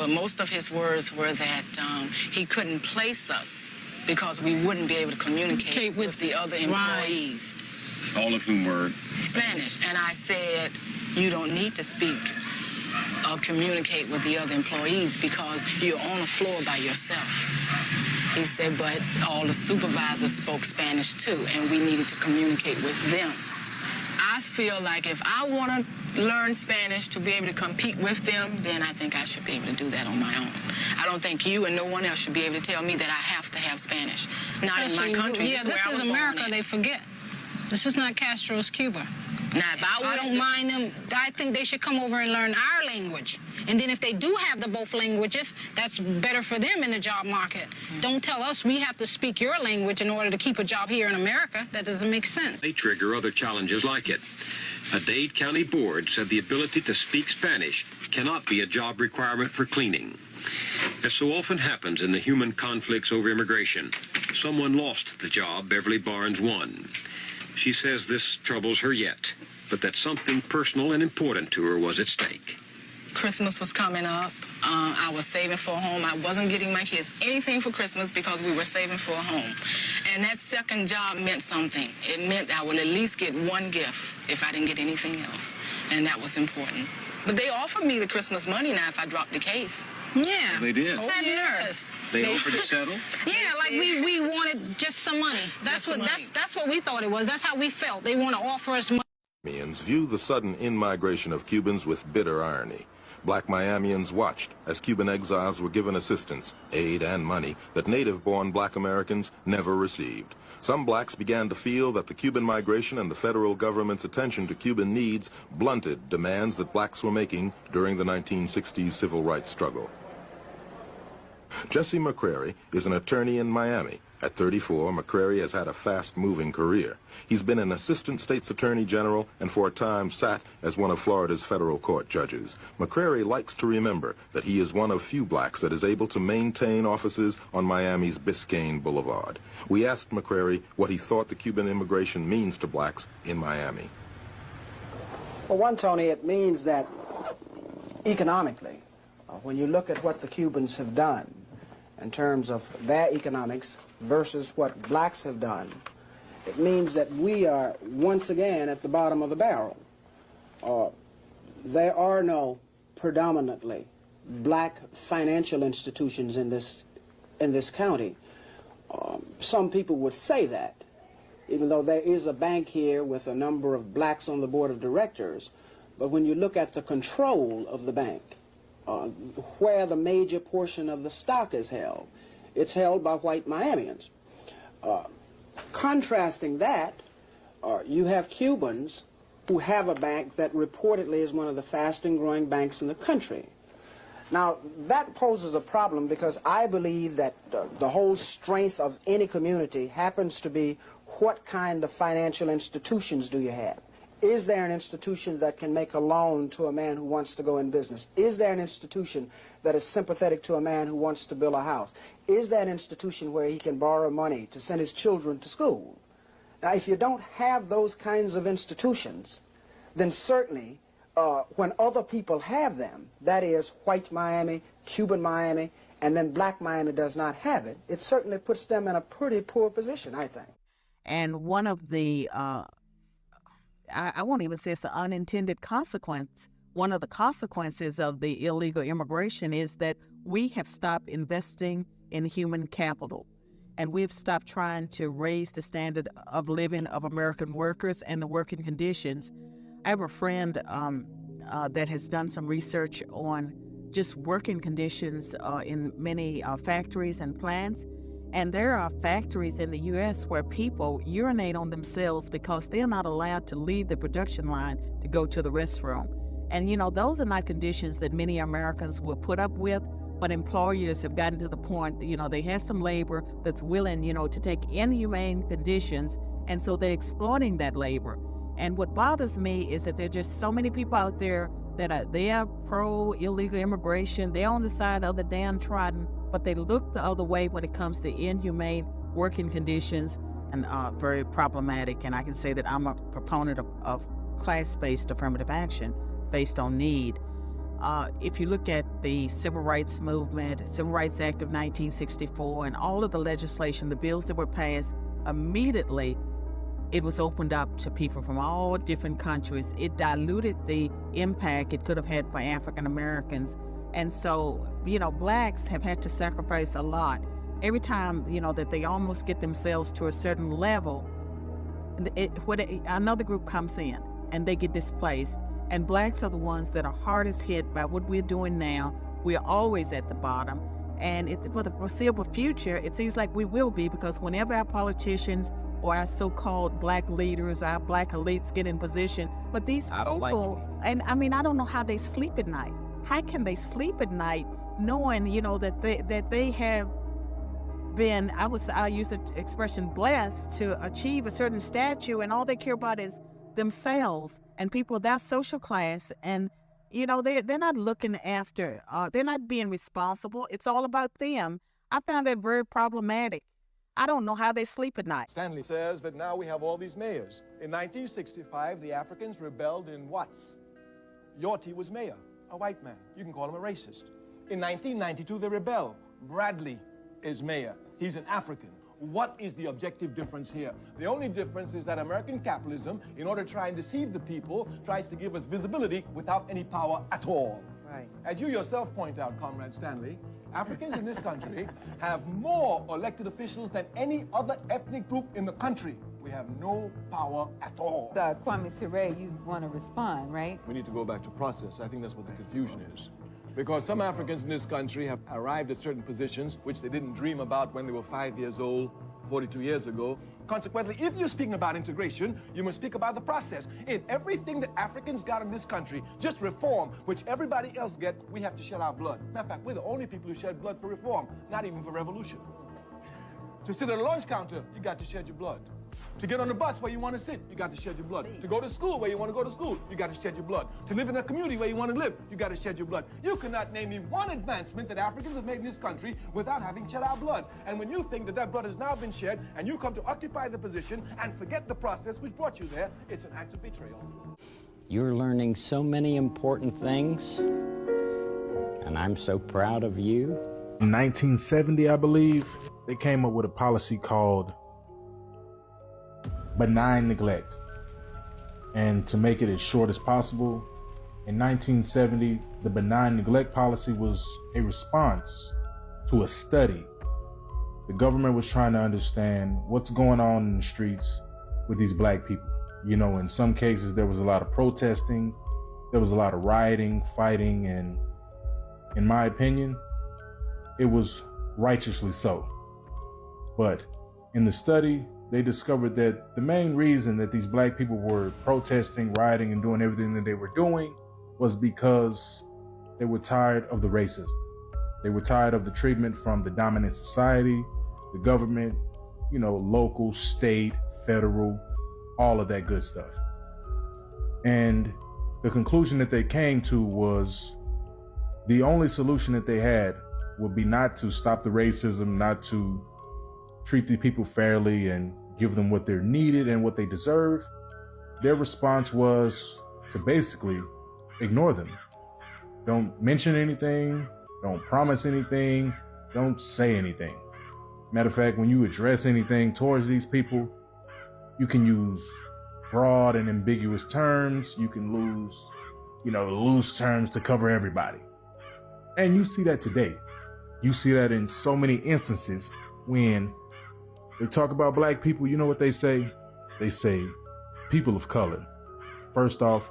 but most of his words were that he couldn't place us because we wouldn't be able to communicate with the other employees. Right. All of whom were? Spanish. And I said, you don't need to speak or communicate with the other employees because you're on the floor by yourself. He said, but all the supervisors spoke Spanish too, and we needed to communicate with them. I feel like if I want to learn Spanish to be able to compete with them, then I think I should be able to do that on my own. I don't think you and no one else should be able to tell me that I have to have Spanish. Not in my country. Yeah, this is America, they forget. This is not Castro's Cuba. Now, if I don't mind them. I think they should come over and learn our language. And then if they do have the both languages, that's better for them in the job market. Don't tell us we have to speak your language in order to keep a job here in America. That doesn't make sense. They trigger other challenges like it. A Dade County board said the ability to speak Spanish cannot be a job requirement for cleaning. As so often happens in the human conflicts over immigration, someone lost the job Beverly Barnes won. She says this troubles her yet, but that something personal and important to her was at stake. Christmas was coming up. I was saving for a home. I wasn't getting my kids anything for Christmas because we were saving for a home. And that second job meant something. It meant I would at least get one gift if I didn't get anything else. And that was important. But they offered me the Christmas money now if I dropped the case. Yeah. Well, they did. Oh, yes. They offered to settle? Yeah, like we wanted just some money. That's what we thought it was. That's how we felt. They want to offer us money. Miamians view the sudden in-migration of Cubans with bitter irony. Black Miamians watched as Cuban exiles were given assistance, aid, and money that native-born black Americans never received. Some blacks began to feel that the Cuban migration and the federal government's attention to Cuban needs blunted demands that blacks were making during the 1960s civil rights struggle. Jesse McCrary is an attorney in Miami. At 34, McCrary has had a fast-moving career. He's been an assistant state's attorney general and for a time sat as one of Florida's federal court judges. McCrary likes to remember that he is one of few blacks that is able to maintain offices on Miami's Biscayne Boulevard. We asked McCrary what he thought the Cuban immigration means to blacks in Miami. Well, one, Tony, it means that economically, when you look at what the Cubans have done in terms of their economics versus what blacks have done, it means that we are once again at the bottom of the barrel. There are no predominantly black financial institutions in this county. Some people would say that, even though there is a bank here with a number of blacks on the board of directors, but when you look at the control of the bank, where the major portion of the stock is held, it's held by white Miamians. Contrasting that, you have Cubans who have a bank that reportedly is one of the fastest growing banks in the country. Now, that poses a problem because I believe that the whole strength of any community happens to be what kind of financial institutions do you have? Is there an institution that can make a loan to a man who wants to go in business? Is there an institution that is sympathetic to a man who wants to build a house? Is there an institution where he can borrow money to send his children to school? Now, if you don't have those kinds of institutions, then certainly when other people have them, that is white Miami, Cuban Miami, and then black Miami does not have it, it certainly puts them in a pretty poor position, I think. And one of the I won't even say it's an unintended consequence. One of the consequences of the illegal immigration is that we have stopped investing in human capital, and we've stopped trying to raise the standard of living of American workers and the working conditions. I have a friend that has done some research on just working conditions in many factories and plants. And there are factories in the U.S. where people urinate on themselves because they're not allowed to leave the production line to go to the restroom. And, you know, those are not conditions that many Americans will put up with, but employers have gotten to the point, you know, they have some labor that's willing, you know, to take inhumane conditions, and so they're exploiting that labor. And what bothers me is that there are just so many people out there that they are pro-illegal immigration, they're on the side of the downtrodden, but they look the other way when it comes to inhumane working conditions and very problematic. And I can say that I'm a proponent of class-based affirmative action based on need. if you look at the Civil Rights Movement, Civil Rights Act of 1964, and all of the legislation, the bills that were passed, immediately it was opened up to people from all different countries. It diluted the impact it could have had for African Americans. And so, blacks have had to sacrifice a lot. Every time, that they almost get themselves to a certain level, another group comes in and they get displaced. And blacks are the ones that are hardest hit by what we're doing now. We're always at the bottom. And for the foreseeable future, it seems like we will be, because whenever our politicians or our so-called black leaders, our black elites get in position, but these people, and I don't know how they sleep at night. How can they sleep at night knowing, that they have been, I use the expression, blessed to achieve a certain stature, and all they care about is themselves and people of that social class, and they're not looking after, they're not being responsible. It's all about them. I found that very problematic. I don't know how they sleep at night. Stanley says that now we have all these mayors. In 1965, the Africans rebelled in Watts. Yorty was mayor, a white man. You can call him a racist. In 1992, they rebel. Bradley is mayor. He's an African. What is the objective difference here? The only difference is that American capitalism, in order to try and deceive the people, tries to give us visibility without any power at all. Right. As you yourself point out, Comrade Stanley, Africans in this country have more elected officials than any other ethnic group in the country. We have no power at all. Kwame Ture, you want to respond, right? We need to go back to process. I think that's what the confusion is. Because some Africans in this country have arrived at certain positions which they didn't dream about when they were 5 years old, 42 years ago. Consequently, if you're speaking about integration, you must speak about the process. In everything that Africans got in this country, just reform, which everybody else get, we have to shed our blood. Matter of fact, we're the only people who shed blood for reform, not even for revolution. To sit at a lunch counter, you got to shed your blood. To get on the bus where you want to sit, you got to shed your blood. To go to school where you want to go to school, you got to shed your blood. To live in a community where you want to live, you got to shed your blood. You cannot name me one advancement that Africans have made in this country without having shed our blood. And when you think that that blood has now been shed and you come to occupy the position and forget the process which brought you there, it's an act of betrayal. You're learning so many important things, and I'm so proud of you. In 1970, I believe, they came up with a policy called benign neglect. And to make it as short as possible, in 1970, the benign neglect policy was a response to a study. The government was trying to understand what's going on in the streets with these black people. In some cases, there was a lot of protesting, there was a lot of rioting, fighting, and in my opinion, it was righteously so. But in the study, they discovered that the main reason that these black people were protesting, rioting, and doing everything that they were doing was because they were tired of the racism. They were tired of the treatment from the dominant society, the government, local, state, federal, all of that good stuff. And the conclusion that they came to was the only solution that they had would be not to stop the racism, not to treat the people fairly and give them what they're needed and what they deserve. Their response was to basically ignore them. Don't mention anything, don't promise anything, don't say anything. Matter of fact, when you address anything towards these people, you can use broad and ambiguous terms. You can use, loose terms to cover everybody. And you see that today. You see that in so many instances when they talk about black people. You know what they say? They say people of color. First off,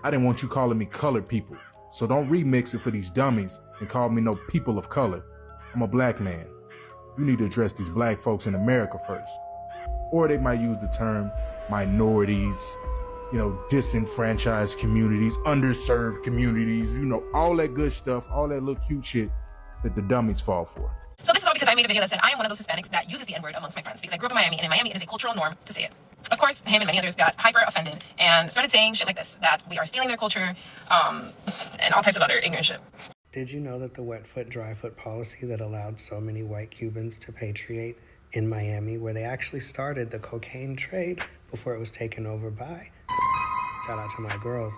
I didn't want you calling me colored people. So don't remix it for these dummies and call me no people of color. I'm a black man. You need to address these black folks in America first. Or they might use the term minorities, disenfranchised communities, underserved communities, all that good stuff, all that little cute shit that the dummies fall for. So this is all because I made a video that said I am one of those Hispanics that uses the N-word amongst my friends because I grew up in Miami, and in Miami it is a cultural norm to say it. Of course, him and many others got hyper offended and started saying shit like this, that we are stealing their culture, and all types of other ignorant shit. Did you know that the wet foot, dry foot policy that allowed so many white Cubans to patriate in Miami, where they actually started the cocaine trade before it was taken over by, shout out to my girls,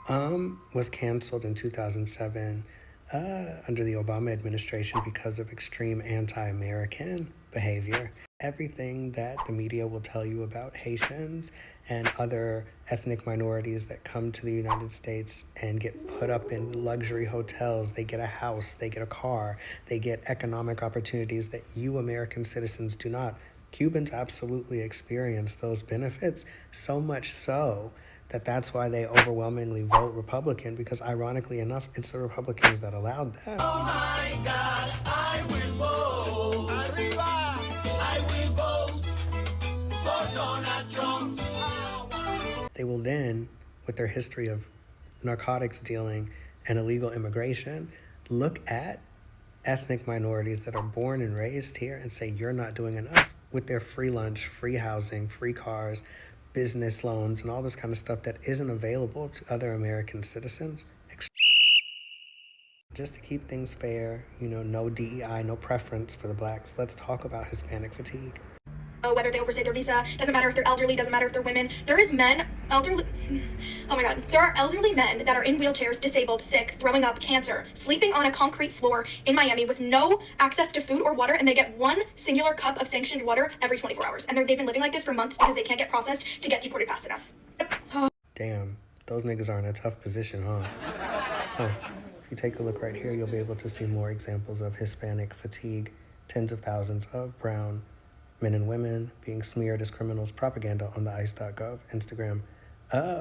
Was canceled in 2007 under the Obama administration because of extreme anti-American behavior. Everything that the media will tell you about Haitians and other ethnic minorities that come to the United States and get put up in luxury hotels, they get a house, they get a car, they get economic opportunities that you American citizens do not. Cubans absolutely experience those benefits, so much so that that's why they overwhelmingly vote Republican, because ironically enough, it's the Republicans that allowed that. Oh my God, I will vote. Arriba, I will vote for Donald Trump. They will then, with their history of narcotics dealing and illegal immigration, look at ethnic minorities that are born and raised here and say, you're not doing enough, with their free lunch, free housing, free cars, business loans, and all this kind of stuff that isn't available to other American citizens. Just to keep things fair, you know, no DEI, no preference for the blacks, let's talk about Hispanic fatigue. Whether they overstay their visa, doesn't matter if they're elderly, doesn't matter if they're women. There is men, elderly, oh my God. There are elderly men that are in wheelchairs, disabled, sick, throwing up, cancer, sleeping on a concrete floor in Miami with no access to food or water, and they get one singular cup of sanctioned water every 24 hours. And they've been living like this for months because they can't get processed to get deported fast enough. Damn, those niggas are in a tough position, huh? If you take a look right here, you'll be able to see more examples of Hispanic fatigue. Tens of thousands of brown men and women being smeared as criminals, propaganda on the ICE.gov Instagram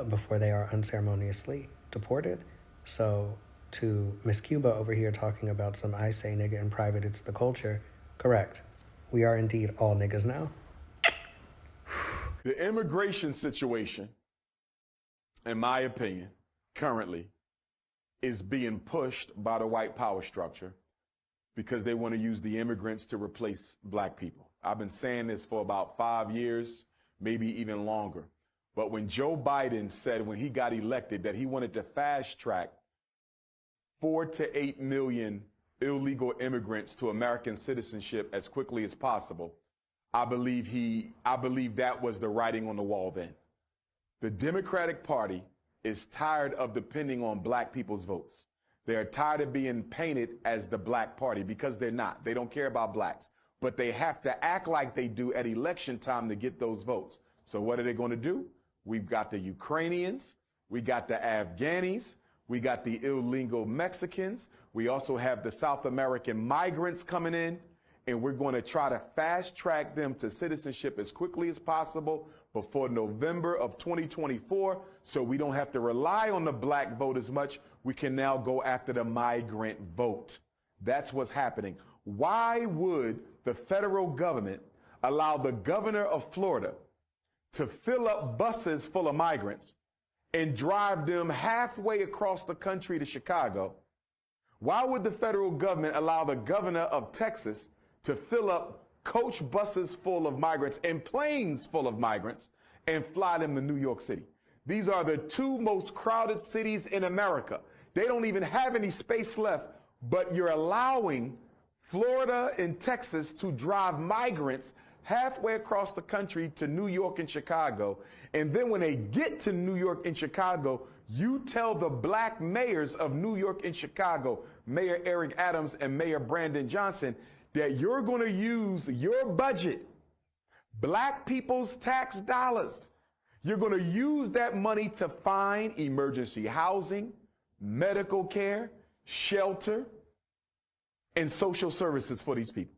before they are unceremoniously deported. So to Miss Cuba over here talking about some I say nigga in private, it's the culture. Correct. We are indeed all niggas now. The immigration situation, in my opinion, currently is being pushed by the white power structure because they want to use the immigrants to replace black people. I've been saying this for about 5 years, maybe even longer. But when Joe Biden said when he got elected that he wanted to fast track 4 to 8 million illegal immigrants to American citizenship as quickly as possible, I believe that was the writing on the wall then. The Democratic Party is tired of depending on black people's votes. They're tired of being painted as the black party because they're not. They don't care about blacks. But they have to act like they do at election time to get those votes. So what are they going to do? We've got the Ukrainians, we got the Afghanis, we got the illegal Mexicans, we also have the South American migrants coming in, and we're going to try to fast track them to citizenship as quickly as possible before November of 2024, so we don't have to rely on the black vote as much. We can now go after the migrant vote. That's what's happening. Why would the federal government allow the governor of Florida to fill up buses full of migrants and drive them halfway across the country to Chicago? Why would the federal government allow the governor of Texas to fill up coach buses full of migrants and planes full of migrants and fly them to New York City? These are the two most crowded cities in America. They don't even have any space left, but you're allowing Florida and Texas to drive migrants halfway across the country to New York and Chicago. And then when they get to New York and Chicago, you tell the black mayors of New York and Chicago, Mayor Eric Adams and Mayor Brandon Johnson, that you're going to use your budget, black people's tax dollars. You're going to use that money to find emergency housing, medical care, shelter, and social services for these people.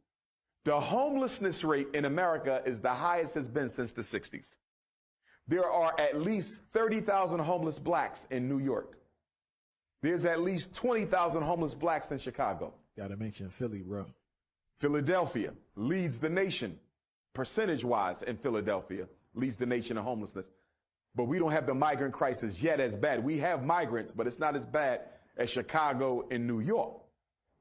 The homelessness rate in America is the highest it's been since the 60s. There are at least 30,000 homeless blacks in New York. There's at least 20,000 homeless blacks in Chicago. Gotta mention Philly, bro. Philadelphia leads the nation, percentage-wise in Philadelphia, leads the nation in homelessness. But we don't have the migrant crisis yet as bad. We have migrants, but it's not as bad as Chicago and New York.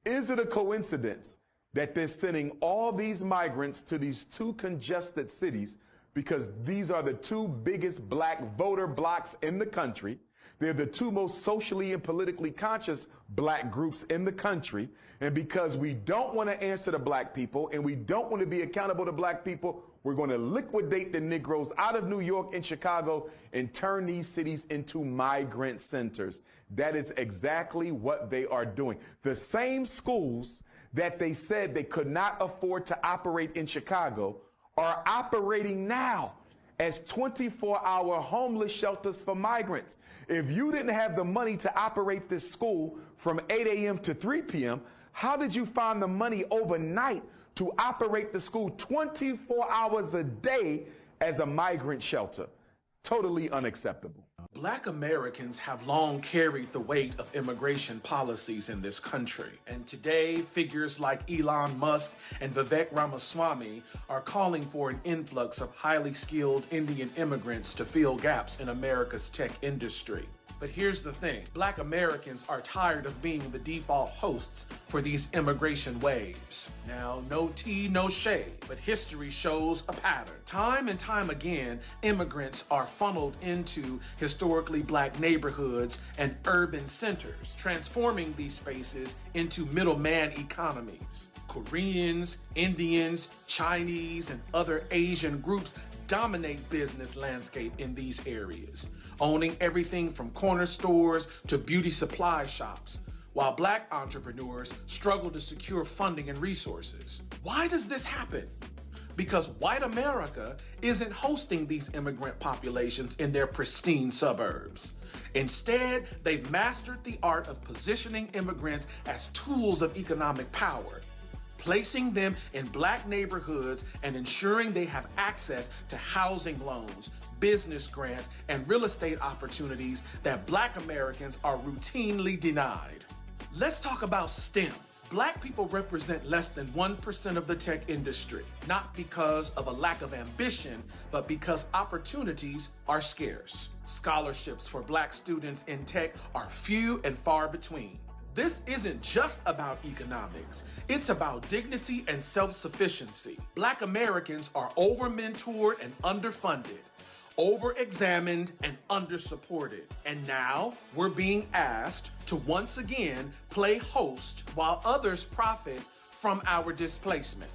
Is it a coincidence that they're sending all these migrants to these two congested cities because these are the two biggest black voter blocks in the country? They're the two most socially and politically conscious black groups in the country. And because we don't want to answer to black people and we don't want to be accountable to black people, we're going to liquidate the Negroes out of New York and Chicago and turn these cities into migrant centers. That is exactly what they are doing. The same schools that they said they could not afford to operate in Chicago are operating now as 24-hour homeless shelters for migrants. If you didn't have the money to operate this school from 8 a.m. to 3 p.m., how did you find the money overnight to operate the school 24 hours a day as a migrant shelter? Totally unacceptable. Black Americans have long carried the weight of immigration policies in this country. And today, figures like Elon Musk and Vivek Ramaswamy are calling for an influx of highly skilled Indian immigrants to fill gaps in America's tech industry. But here's the thing, Black Americans are tired of being the default hosts for these immigration waves. Now, no tea, no shade, but history shows a pattern. Time and time again, immigrants are funneled into historically Black neighborhoods and urban centers, transforming these spaces into middleman economies. Koreans, Indians, Chinese, and other Asian groups dominate business landscape in these areas, owning everything from corner stores to beauty supply shops, while Black entrepreneurs struggle to secure funding and resources. Why does this happen? Because white America isn't hosting these immigrant populations in their pristine suburbs. Instead, they've mastered the art of positioning immigrants as tools of economic power, placing them in Black neighborhoods and ensuring they have access to housing loans, business grants, and real estate opportunities that Black Americans are routinely denied. Let's talk about STEM. Black people represent less than 1% of the tech industry, not because of a lack of ambition, but because opportunities are scarce. Scholarships for Black students in tech are few and far between. This isn't just about economics. It's about dignity and self-sufficiency. Black Americans are over-mentored and underfunded, over-examined and under-supported. And now we're being asked to once again play host while others profit from our displacement.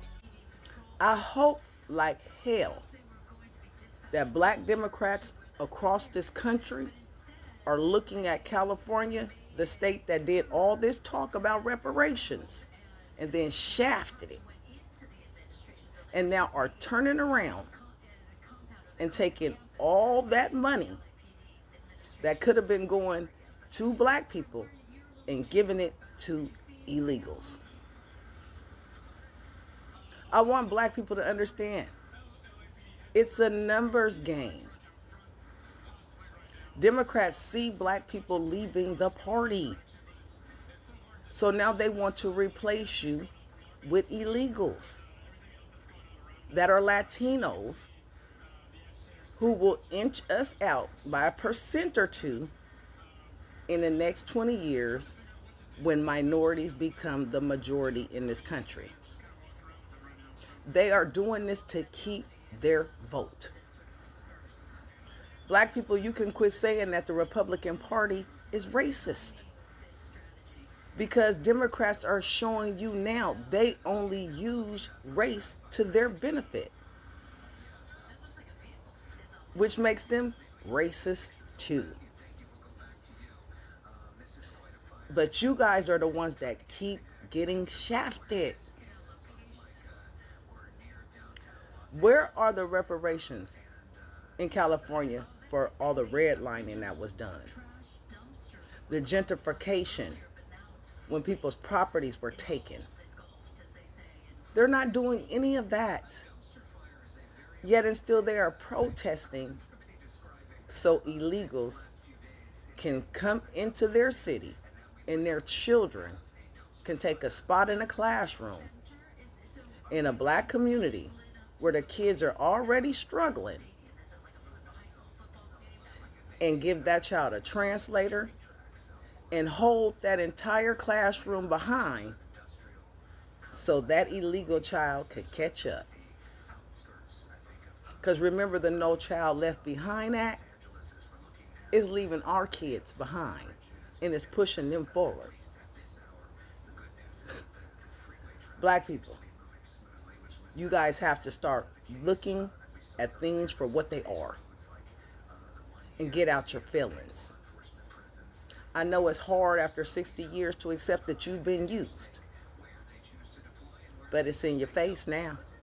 I hope like hell that Black Democrats across this country are looking at California, the state that did all this talk about reparations and then shafted it, and now are turning around and taking all that money that could have been going to Black people and giving it to illegals. I want Black people to understand it's a numbers game. Democrats see Black people leaving the party. So now they want to replace you with illegals that are Latinos who will inch us out by a percent or two in the next 20 years when minorities become the majority in this country. They are doing this to keep their vote. Black people, you can quit saying that the Republican Party is racist, because Democrats are showing you now they only use race to their benefit, which makes them racist too. But you guys are the ones that keep getting shafted. Where are the reparations in California for all the redlining that was done? The gentrification, when people's properties were taken. They're not doing any of that. Yet and still they are protesting so illegals can come into their city and their children can take a spot in a classroom in a Black community where the kids are already struggling, and give that child a translator and hold that entire classroom behind so that illegal child could catch up. Because remember the No Child Left Behind Act? is leaving our kids behind and is pushing them forward. Black people, you guys have to start looking at things for what they are and get out your feelings. I know it's hard after 60 years to accept that you've been used, but it's in your face now.